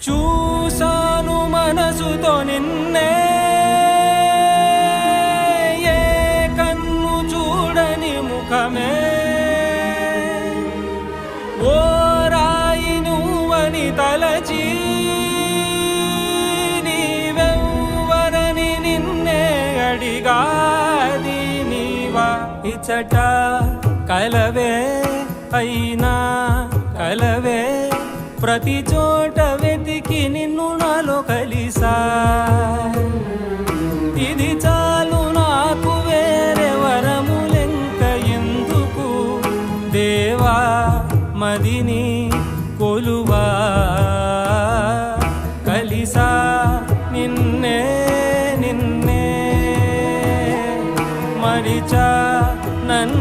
చూసాను మనసుతో నిన్నే, ఏ కన్ను చూడని ముఖమే, ఓ రాయి నువ్వని తలచి నీవెవ్వరని నిన్నే అడిగాది నీవా. ఇచ్చట కలవే అయినా కలవే, ప్రతి చోట వెతికి నిన్ను నాలో కలిసా. ఇది చాలు నాకు, వేరే వరములెంక ఎందుకు, దేవా మదిని కొలువా. కలిసా నిన్నే నిన్నే, మరిచా నన్ను